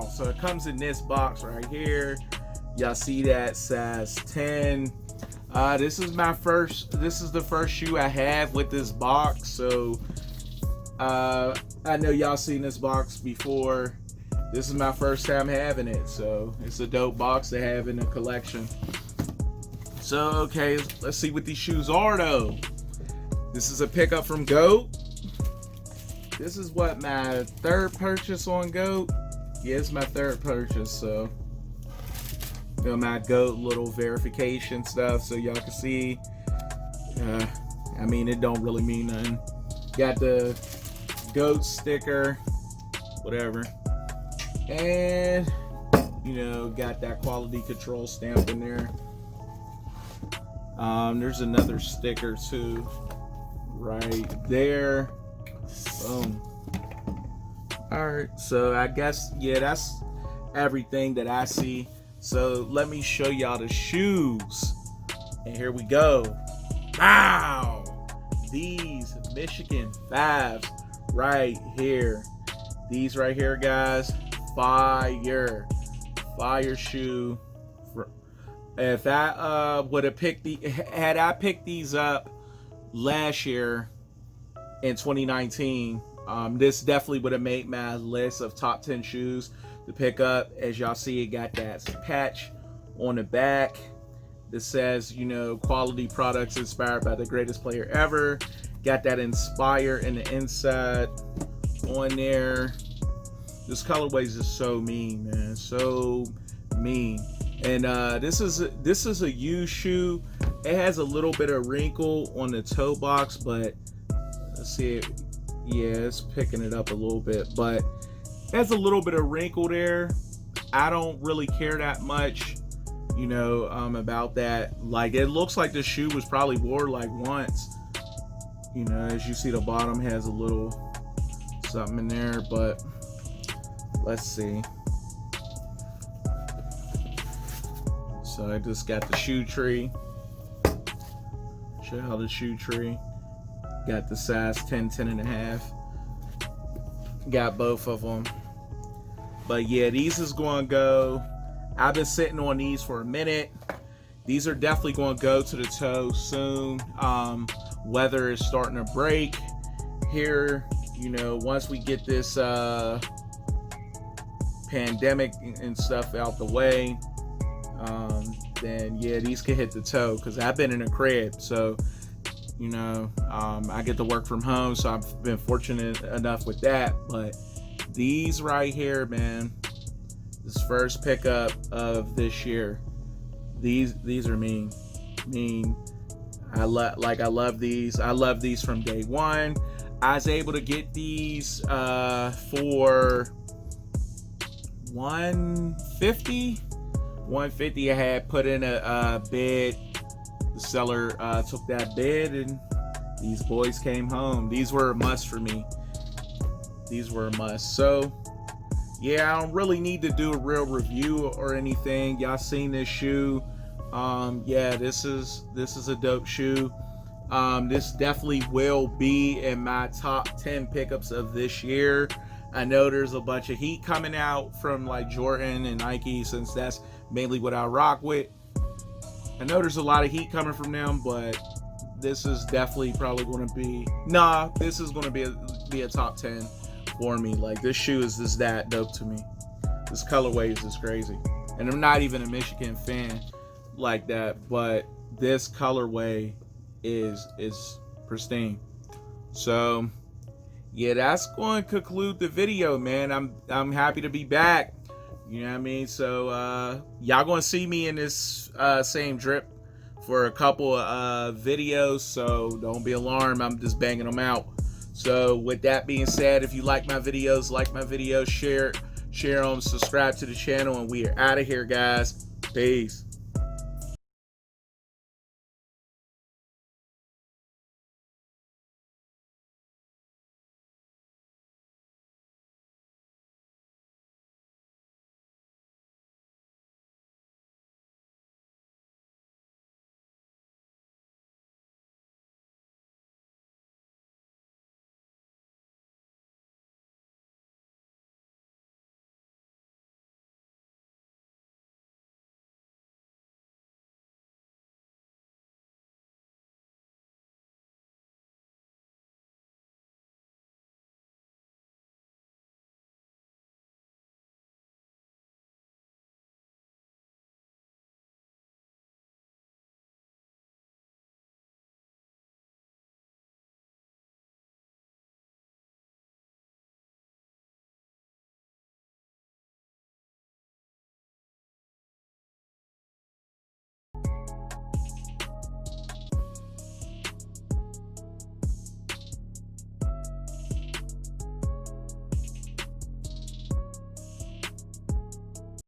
So it comes in this box right here. Y'all see that size 10. This is the first shoe I have with this box. So I know y'all seen this box before. This is my first time having it, so it's a dope box to have in the collection. So okay, let's see what these shoes are though. This is a pickup from GOAT. This is what, my third purchase on GOAT? Yeah, it's my third purchase, so you know, my GOAT little verification stuff, so y'all can see. I mean, it don't really mean nothing. Got the GOAT sticker, whatever, and you know, got that quality control stamp in there. There's another sticker too, right there. Boom. Alright, so I guess, yeah, that's everything that I see. So let me show y'all the shoes. And here we go. Wow! These Michigan 5s right here. These right here, guys. Fire shoe. If I would have picked had I picked these up last year in 2019, this definitely would have made my list of top 10 shoes to pick up. As y'all see, it got that patch on the back that says, you know, quality products inspired by the greatest player ever. Got that inspire in the inside on there. This colorway is just so mean, man, so mean. And this is a used shoe. It has a little bit of wrinkle on the toe box, but let's see it. Yeah, it's picking it up a little bit, but it has a little bit of wrinkle there. I don't really care that much, you know, about that. Like, it looks like the shoe was probably worn like once. You know, as you see, the bottom has a little something in there, but let's see. So I just got the shoe tree. Show how the shoe tree. Got the size 10, 10 and a half. Got both of them. But yeah, these is going to go. I've been sitting on these for a minute. These are definitely going to go to the toe soon. Weather is starting to break here. You know, once we get this pandemic and stuff out the way, then yeah, these can hit the toe, because I've been in a crib, so you know, I get to work from home, so I've been fortunate enough with that. But these right here, man, this first pickup of this year, these are mean. I love these. I love these from day one. I was able to get these for $150. I had put in a bid. The seller took that bid, and these boys came home. These were a must for me. These were a must. So yeah, I don't really need to do a real review or anything. Y'all seen this shoe. Yeah, this is a dope shoe. This definitely will be in my top 10 pickups of this year. I know there's a bunch of heat coming out from like Jordan and Nike, since that's mainly what I rock with. I know there's a lot of heat coming from them, but this is definitely probably going to be, this is going to be a top 10 for me. Like, this shoe is just that dope to me. This colorway is just crazy. And I'm not even a Michigan fan like that, but this colorway is pristine. So yeah, that's going to conclude the video, man. I'm happy to be back. You know what I mean? So y'all gonna see me in this same drip for a couple of videos, so don't be alarmed. I'm just banging them out. So with that being said, if you like my videos, share them, subscribe to the channel, and we are out of here, guys. Peace.